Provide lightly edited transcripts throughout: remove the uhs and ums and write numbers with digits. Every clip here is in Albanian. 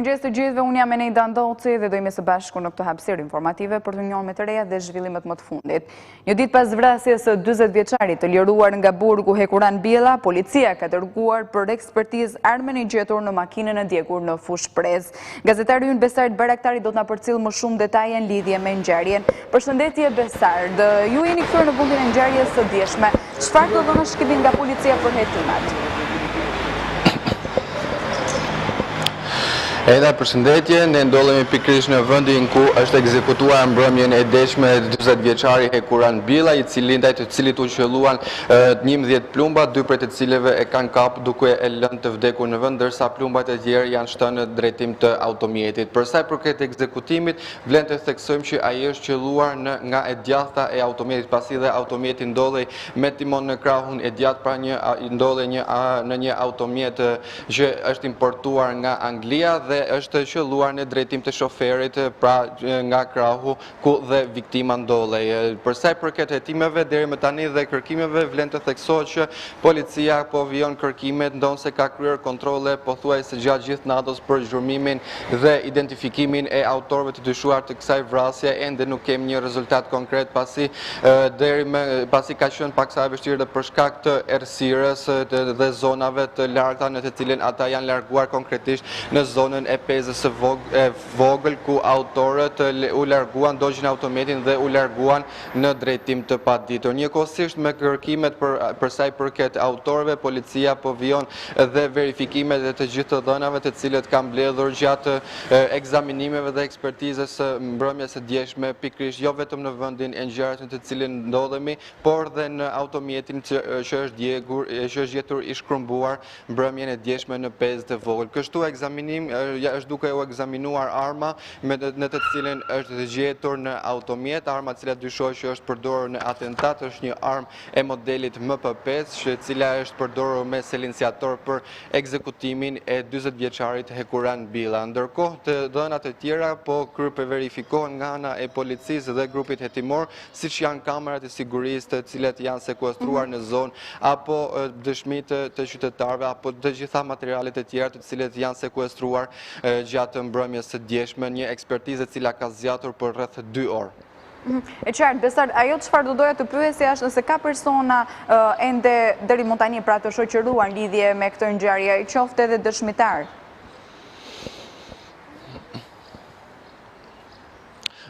Mëngjes të gjithëve, unë jam Eneida Ndoci dhe dojmë së bashku në këtë hapësirë informative për të njohur me të reja dhe zhvillimet më të fundit. Një ditë pas vrasjes së 40 vjeçarit të liruar nga burgu Hekuran Billa, policia ka dërguar për ekspertizë armën e gjetur në makinën e djegur në fushë prez. Gazetari ynë Besard Baraktari do të na përcjell më shumë detaje në lidhje me ngjarjen. Përshëndetje Besard, ju jeni kthyer në vendin e ngjarjes së dieshme. Çfarë do dhënash keni nga policia për hetimat? Edha, përshëndetje, ne ndodhemi pikërisht në vendin ku është ekzekutuar mbrëmjen e deshme 40 vjeçari Hekuran Billa, i cili ndaj të cilit u qelluan 11 plumba, 2 prej të cilëve e kanë kapur duke e lënë të vdekur në vend, ndërsa plumbat e tjerë janë shënë në drejtim të automjetit. Për sa i përket ekzekutimit, vlen të theksojmë që ai është qelluar nga e djathta e automjetit, pasi dhe automjeti ndodhej me timon në krahun e djathtë, pra ndodhej në një automjet që është importuar nga Anglia dhe është qelluar në drejtim të shoferit, pra nga krahu ku dhe viktima ndodhej. Për sa i përket hetimeve deri më tani dhe kërkimeve, vlen të theksohet që policia po vijon kërkimet, ndonse ka kryer kontrolle pothuajse gjatë gjithë natës për zhurmimin dhe identifikimin e autorëve të dyshuar të kësaj vrasje. Ende nuk kemi një rezultat konkret pasi ka qenë paksa e vështirë për shkak të errësirës dhe zonave të largta në të cilën ata janë larguar, konkretisht në zonën e pezës së vogël ku autorët u larguan, dogjin autometin dhe u larguan në drejtim të paditur. Njëkohësisht me kërkimet për sa i përket autorëve, policia po vijon dhe verifikimet e të gjithë të dhënave të cilët kanë mbledhur gjatë ekzaminimeve dhe ekspertizës së mbrëmjes së djeshme, pikërisht jo vetëm në vendin e ngjarjes në të cilin ndodhemi, por dhe në automjetin që është gjetur i shkrumbuar mbrëmjen e djeshme në pezë të vogël. Kështu ekzaminim është duke u ekzaminuar arma në të cilën është gjetur në automjet. Arma cila dyshohet që është përdorur në atentat është një armë e modelit MP5, e cila është përdorur me silenciator për ekzekutimin e 40 vjeçarit Hekuran Billa. Ndërkohë, të dhënat e tjera po verifikohen nga ana e policisë dhe grupit hetimor, siç janë kamerat e sigurisë të cilat janë sekuestruar në zonë, apo dëshmitë të qytetarëve, apo të gjitha materialet e tjera të cilat janë sekuestruar gjatë mbrëmjes së djeshme, një ekspertizë e cila ka zgjatur për rreth 2 orë. E qartë, Besard, ajo çfarë do doja të pyesja është nëse ka persona ende deri më tani pra të shoqëruar në lidhje me këtë ngjarje, qoftë edhe dëshmitar.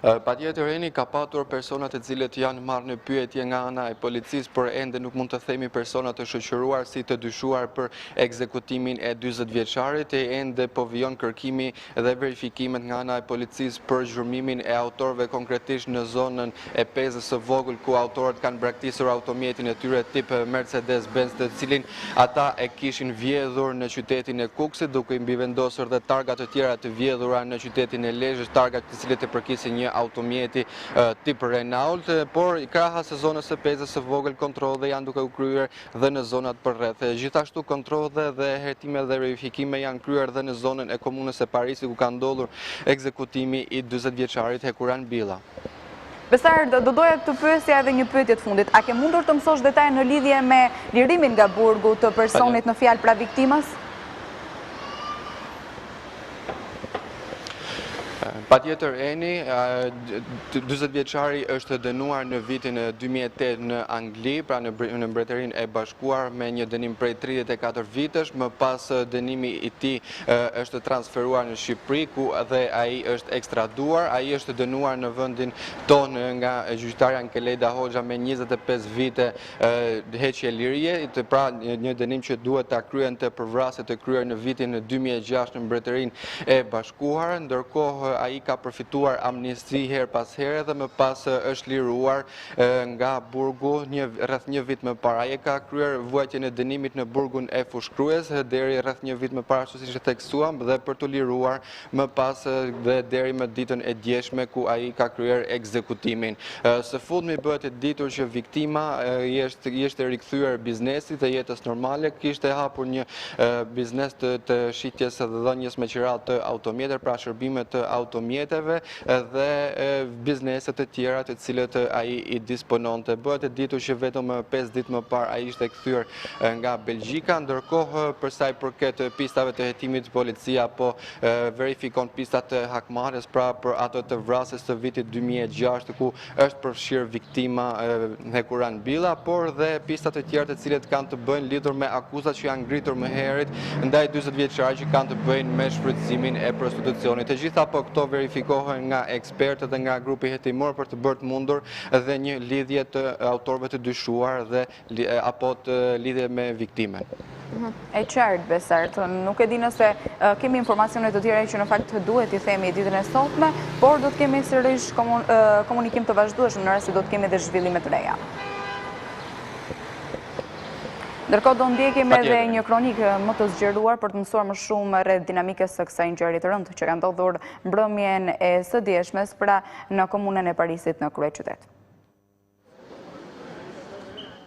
Patjetër Eni ka patur personat e cilët janë marrë në pyetje nga ana e policisë, por ende nuk mund të themi persona të shoqëruar si të dyshuar për ekzekutimin e 40 vjeçarit, e ende po vijon kërkimi dhe verifikimet nga ana e policisë për zhurmimin e autorëve, konkretisht në zonën e pezës së vogël ku autorët kanë braktisur automjetin e tyre tip Mercedes-Benz, të cilin ata e kishin vjedhur në qytetin e Kukësit, duke i mbivendosur dhe targa të tjera të vjedhura në qytetin e Lezhës, targa të cilët e përkisin një automjeti tip Renault, por krahas së zonës së pezës së vogël kontrollet janë duke u kryer dhe në zonat përreth. Gjithashtu kontrollet dhe hetime dhe verifikime janë kryer dhe në zonën e komunës së Parisit ku ka ndodhur ekzekutimi i 40 vjeçarit Hekuran Billa. Besard, do doja të pyesja edhe një pyetje të fundit. A ke mundur të mësosh detaje në lidhje me lirimin nga burgu të personit në fjalë pra viktimës? Patjetër Eni, 40 vjeçari është dënuar në vitin 2008 në Angli, pra në Mbretërinë e Bashkuar, me një dënim prej 34 vitesh. Më pas dënimi i tij është transferuar në Shqipëri, ku dhe ai është ekstraduar. Ai është dënuar në vendin tonë nga gjyqtarja Nkeleda Hoxha me 25 vite heqje lirie, pra një dënim që duhet ta kryente për vrasje të kryer në vitin 2006 në Mbretërinë e Bashkuar. Ndërkohë ai ka përfituar amnisti her pas here dhe më pas është liruar nga burgu rreth një vit më parë. Ai ka kryer vuajtjen e dënimit në burgun e Fushkryes deri rreth një vit më parë, ashtu siç e theksuam, dhe për të liruar më pas dhe deri më ditën e djeshme ku ai ka kryer ekzekutimin. Së fundmi bëhet e ditur që viktima ishte rikthyer biznesit dhe jetës normale, kishte hapur një biznes të shitjes dhe dhënies me qirat të automjetër, pra shërbime të automjeteve dhe bizneset të tjera të cilët ai i dispononte. Bëhet e ditur që vetëm 5 ditë më parë ai ishte kthyer nga Belgjika, ndërkohë për sa i përket pistave të hetimit, policia po verifikon pistat e hakmarrjes pra për ato të vrasjes të vitit 2006 ku është përfshirë viktima Hekuran Billa, por dhe pistat e tjera të cilët kanë të bëjnë lidhur me akuzat që janë ngritur më herët ndaj 40 vjeçarit që kanë të bëjnë me shfrytëzimin e prostitucionit. Të gjitha po këto verifikohen nga ekspertët dhe nga grupi hetimor për të bërë të mundur dhe një lidhje të autorëve të dyshuar dhe apo të lidhje me viktimen. E qartë, Besart, nuk e di nëse kemi informacione të tjera që në fakt duhet i themi ditën e sotme, por do të kemi sërish komunikim të vazhdueshëm në rast se do të kemi dhe zhvillime të reja. Ndërkohë do ndjekim edhe një kronikë më të zgjeruar për të mësuar më shumë rreth dinamikës së kësaj ngjarje të rëndë që ka ndodhur mbrëmjen e së dieshmes pra në komunën e Parisit në kryeqytet.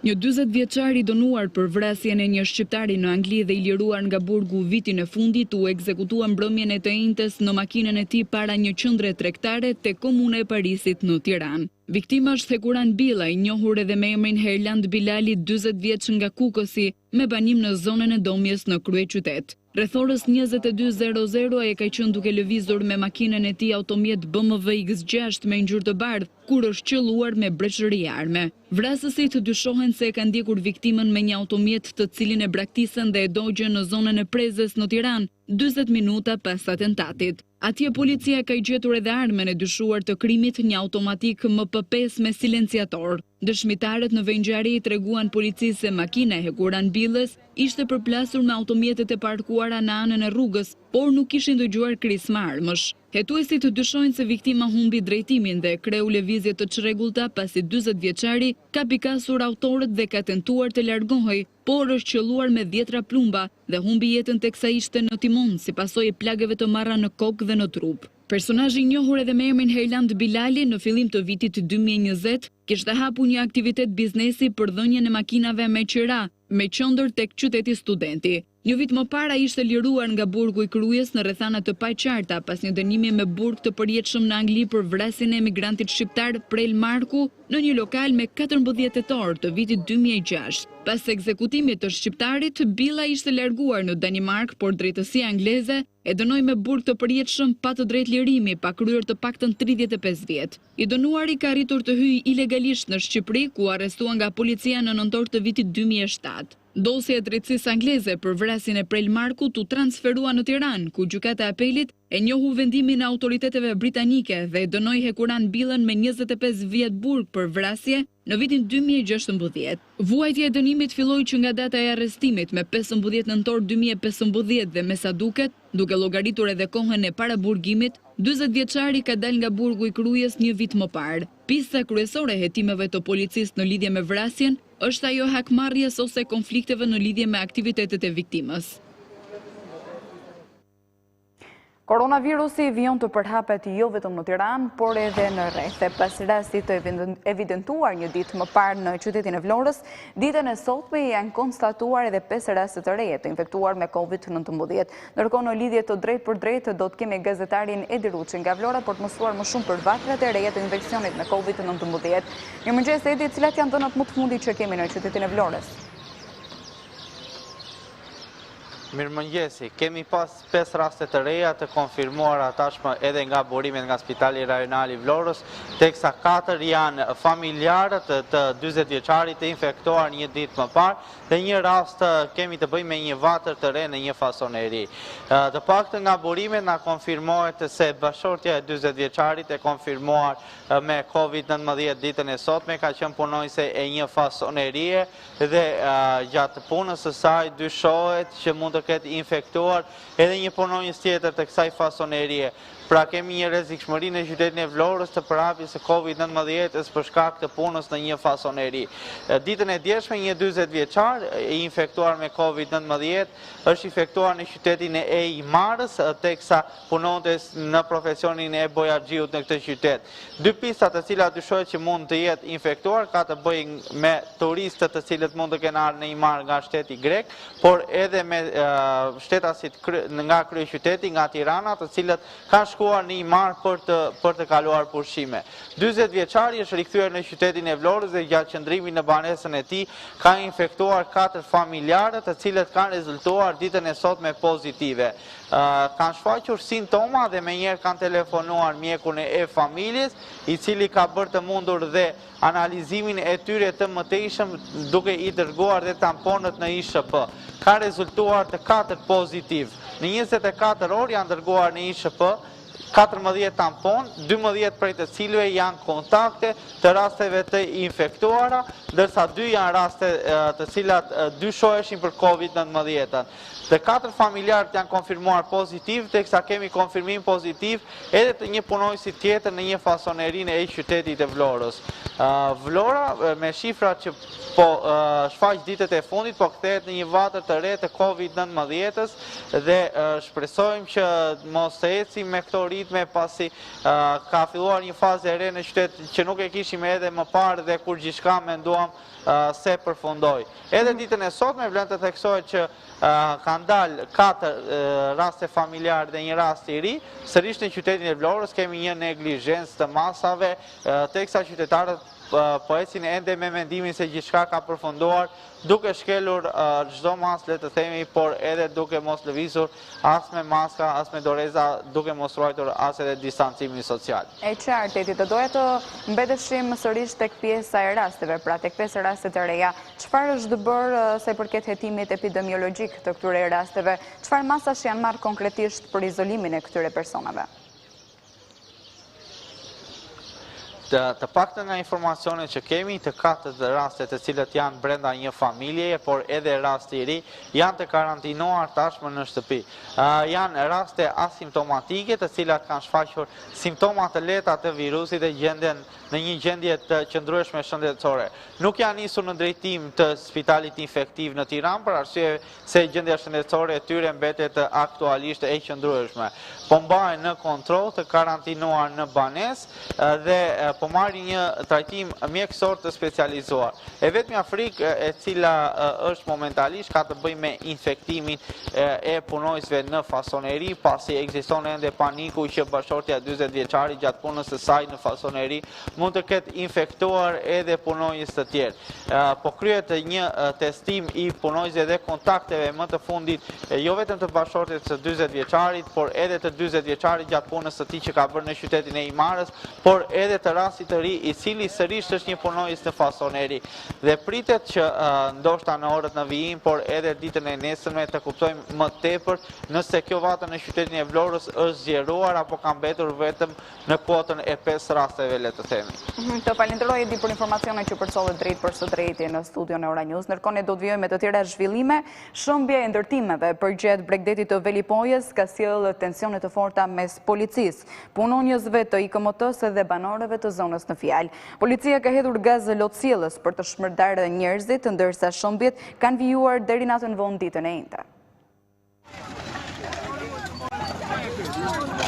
Një 40 vjeçar i dënuar për vrasjen e një shqiptari në Angli dhe i liruar nga burgu vitin e fundit u ekzekutua mbrëmjen e të njëjtës në makinën e tij para një qendre tregtare te komuna e Parisit në Tiranë. Viktima është Hekuran Billa, i njohur edhe me emrin Herland Bilali, 40 vjeç nga Kukosi, me banim në zonën e Domjes në kryeqytet. Rreth orës 22:00 ai ka qenë duke lëvizur me makinën e tij automjet BMW X6 me ngjyrë të bardhë, kur është qelluar me breshëri arme. Vrasësit dyshohen se e kanë ndjekur viktimën me një automjet të cilin e braktisën dhe e dogjën në zonën e Prezes në Tiranë, 40 minuta pas atentatit. Atje policia ka i gjetur edhe armën e dyshuar të krimit, një automatik MP5 me silenciator. Dëshmitarët në vengjarje i treguan policisë se makina e Hekuran Billës ishte përplasur me automjetet e parkuara në anën e rrugës, por nuk kishin dëgjuar krismë armësh. Hetuesit dyshojnë se viktima humbi drejtimin dhe kreu lëvizje të çrregullta pasi 40 vjeçari ka pikasur autorët dhe ka tentuar të largohej, por është qelluar me 10 plumba dhe humbi jetën teksa ishte në timon si pasojë e plagëve të marra në kokë dhe në trup. Personazhi i njohur edhe me emrin Herland Bilali në fillim të vitit 2020 kishte hapur një aktivitet biznesi për dhënien e makinave me qira, me qendër tek qyteti Studenti. Një vit më parë ishte liruar nga burgu i Krujës në rrethana të paqarta pas një dënimi me burg të përjetshëm në Angli për vrasjen e emigrantit shqiptar Prel Marku në një lokal me 14 tetor të vitit 2006. Pas ekzekutimit të shqiptarit, Billa ishte larguar në Danimark, por drejtësia angleze e dënoi me burg të përjetshëm pa të drejtë lirimi, pa kryer të paktën 35 vjet. I dënuari ka arritur të hyjë ilegalisht në Shqipëri, ku arrestuan nga policia në nëntor të vitit 2007. Dosja e drejtësisë angleze për vrasjen e Prel Markut u transferua në Tiranë, ku gjykata e apelit e njohu vendimin e autoriteteve britanike dhe e dënoi Hekuran Billën me 25 vjet burg për vrasje në vitin 2016. Vuajtja e dënimit filloi që nga data e arrestimit me 15 nëntor 2015 dhe me sa duket, duke llogaritur edhe kohën e paraburgimit, 40 vjeçari ka dalë nga burgu i Krujës një vit më parë. Pista kryesore e hetimeve të policisë në lidhje me vrasjen është ajo hakmarrjes ose konflikteve në lidhje me aktivitetet e viktimës. Koronavirusi vijon të përhapet jo vetëm në Tiranë, por edhe në rrethe. Pas rastit të evidentuar një ditë më parë në qytetin e Vlorës, ditën e sotme janë konstatuar edhe 5 raste të reja të infektuar me COVID-19. Ndërkohë në lidhje të drejtë për drejtë do të kemi gazetarin Edicioni nga Vlora për të mësuar më shumë për vatrat e reja të infeksionit me COVID-19. Mirëmëngjes Edi, cilat janë dhënat më të fundit që kemi në qytetin e Vlorës? Mirëmëngjesi, kemi pas 5 raste të reja të konfirmuara tashmë edhe nga burimet nga Spitali Rajonal i Vlorës, teksa 4 janë familjarët të 40 vjeçarit të infektuar një ditë më parë dhe një rast kemi të bëjmë me një vatër të re në një fasoneri. Të paktën nga burimet na konfirmohet se bashortja e 40 vjeçarit e konfirmuar me COVID-19 ditën e sotme ka qenë punonjëse e një fasonerie dhe gjatë punës së saj dyshohet që mund të ketë infektuar edhe një punonjës tjetër të kësaj fasonerie. Pra kemi një rrezikshmëri në qytetin e Vlorës të përhapjes së COVID-19 për shkak të punës në një fasoneri. Ditën e djeshme një 40 vjeçar i infektuar me COVID-19 është infektuar në qytetin e Marës, teksa punonte në profesionin e bojarxhiut në këtë qytet. 2 pista të cilat dyshohet që mund të jetë infektuar ka të bëjnë me turistët të cilët mund të kenë ardhur në Mar nga shteti grek, por edhe me shtetasit nga kryeqyteti, nga Tirana, të cilët kanë shkuar në Imar për të kaluar pushime. 40 vjeçari është rikthyer në qytetin e Vlorës dhe gjatë qëndrimit në banesën e tij ka infektuar 4 familjarë, të cilët kanë rezultuar ditën e sotme pozitive. Kanë shfaqur simptoma dhe menjëherë kanë telefonuar mjekun e familjes, i cili ka bërë të mundur dhe analizimin e tyre të mëtejshëm duke i dërguar dhe tamponët në ISHP. Ka rezultuar të 4 pozitiv. Në 24 orë janë dërguar në ISHP 14 tampon, 12 prej të cilëve janë kontakte të rasteve të infektuara, ndërsa 2 janë raste të cilat dyshoheshin për COVID-19. Dhe 4 familjarët janë konfirmuar pozitiv, teksa kemi konfirmim pozitiv edhe të një punojësi tjetër në një fasoneri e qytetit e Vlorës. Vlora, me shifra që po shfaq ditët e fundit, po kthehet në një vatër të re të COVID-19 dhe shpresojmë që mos të ecim me këto ritme pasi ka filluar një fazë e re në qytet që nuk e kishim edhe më parë dhe kur gjithçka menduam se përfundoi. Edhe ditën e sotme vlen të theksohet që kanë dalë 4 raste familjare dhe një rast i ri, sërish në qytetin e Vlorës kemi një neglizhencë të masave, teksa qytetarët po ecin ende me mendimin se gjithçka ka përfunduar, duke shkelur çdo mas, le të themi, por edhe duke mos lëvizur as me maska, as me doreza, duke mos ruajtur as edhe distancimin social. E qartë, Eti, të doja të mbeteshim sërish tek pjesa e rasteve, pra tek 5 rastet e reja. Çfarë është bërë sa i përket hetimit epidemiologjik të këtyre rasteve? Çfarë masash janë marrë konkretisht për izolimin e këtyre personave? Të paktën nga informacionet që kemi, të 4 rastet të cilët janë brenda një familjeje, por edhe rasti i ri, janë të karantinuar tashmë në shtëpi. Janë raste asimptomatike, të cilat kanë shfaqur simptoma të lehta të virusit dhe gjenden në një gjendje të qëndrueshme shëndetësore. Nuk janë nisur në drejtim të spitalit infektiv në Tiranë, për arsye se gjendja shëndetësore e tyre mbetet aktualisht e qëndrueshme. Po mbahen në kontroll, të karantinuar në banesë dhe po marrin një trajtim mjekësor të specializuar. E vetmja frikë e cila është momentalisht ka të bëjë me infektimin e punojësve në fasoneri, pasi ekziston ende paniku që bashortja 40 vjeçari gjatë punës së saj në fasoneri mund të ketë infektuar edhe punojës të tjerë. Po kryet një testim i punojësve dhe kontakteve më të fundit, jo vetëm të bashortjes së 40 vjeçarit, por edhe të 40 vjeçarit gjatë punës së tij që ka bërë në qytetin e Imarës, por edhe të rastit të ri i cili sërish është një punojës në fasoneri. Dhe pritet që ndoshta në orët në vijim, por edhe ditën e nesërme të kuptojmë më tepër nëse kjo vatë në qytetin e Vlorës është zgjeruar apo ka mbetur vetëm në kuotën e 5 rasteve, le të themi. Të falenderoj Edi për informacionet që përsollet drejt për së drejti në studion e Ora News. Ndërkohë ne do të vijojmë me të tjera zhvillime. Shëmbja e ndërtimeve përgjegjët Bregdetit të Velipojës ka sjellë tensione të forta mes policisë, punonjësve të IKMT-s dhe banorëve të zonës në fjalë. Policia ka hedhur gaz lotësjellës për të shmërdarë njerëzit, ndërsa shëmbjet kanë vijuar deri natën vonë ditën e njëjtë.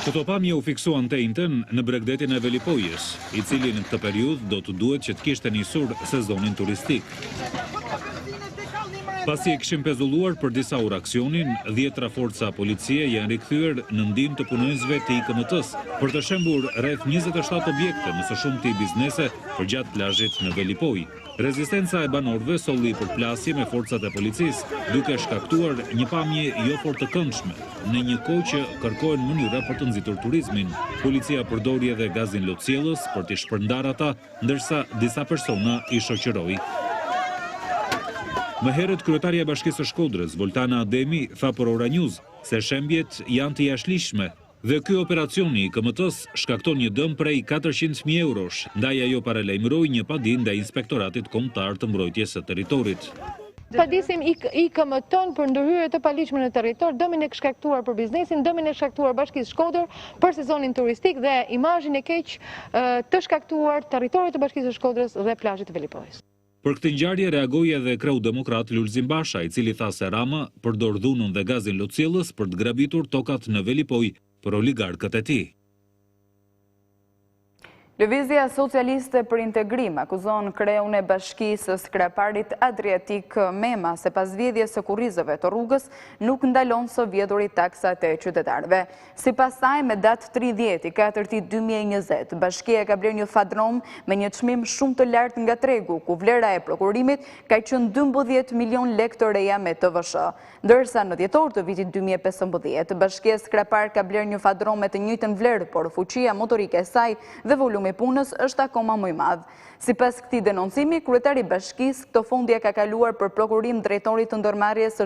Këto pamje u fiksuan të njëjtën në Bregdetin e Velipojës, i cili në këtë periudhë do të duhet që të kishte nisur sezonin turistik. Pasi e kishim pezulluar për disa orë aksionin, 10 forca policie janë rikthyer në ndihmë të punonjësve të IKMT-s për të shembur rreth 27 objekte në së shumti biznese përgjatë plazhit në Velipoj. Rezistenca e banorëve solli përplasje me forcat e policisë, duke shkaktuar një pamje jo fort të këndshme, në një kohë që kërkohen mënyra për të nxitur turizmin. Policia përdori edhe gazin lotësjellës për të shpërndarë ata, ndërsa disa persona i shoqëroi. Më herët, kryetaria e Bashkisë së Shkodrës, Voltana Ademi, tha për Ora News se shembjet janë të jashtëligjshme dhe ky operacioni i IKMT-s shkakton një dëm prej 400.000 eurosh, ndaj ajo paralajmëroi një padi ndaj Inspektoratit Kombëtar të Mbrojtjes së Territorit. Padisim IKMT-n për ndërhyrje të paligjshme në territor, dëmin e shkaktuar për biznesin, dëmin e shkaktuar Bashkisë Shkodër për sezonin turistik dhe imazhin e keq të shkaktuar territorit të Bashkisë së Shkodrës dhe plazhit të Velipojës. Për këtë ngjarje reagoi edhe kreu demokrat Lulzim Basha, i cili tha se Rama përdor dhunën dhe gazin lotësjellës për të grabitur tokat në Velipoj për oligarkët e tij. Lëvizja Socialiste për Integrim akuzon kreun e bashkisë skreparit Adriatik Mema se pas vjedhjes së kurrizëve të rrugës nuk ndalon së vjedhuri taksat e qytetarëve. Sipas saj, me datë 30/4/2020, bashkia ka bler një fadrom me një çmim shumë të lartë nga tregu, ku vlera e prokurimit ka qenë 12 milion lekë të reja me TVSH. Ndërsa në dhjetor të vitit 2015, bashkia skrepar ka bler një fadrom me të njëjtën vlerë, por fuqia motorike e saj dhe volumi i punës është akoma më i madh. Sipas këtij denoncimi, kryetari i bashkisë, këto fundje ka kaluar për prokurim drejtorit të ndërmarrjes së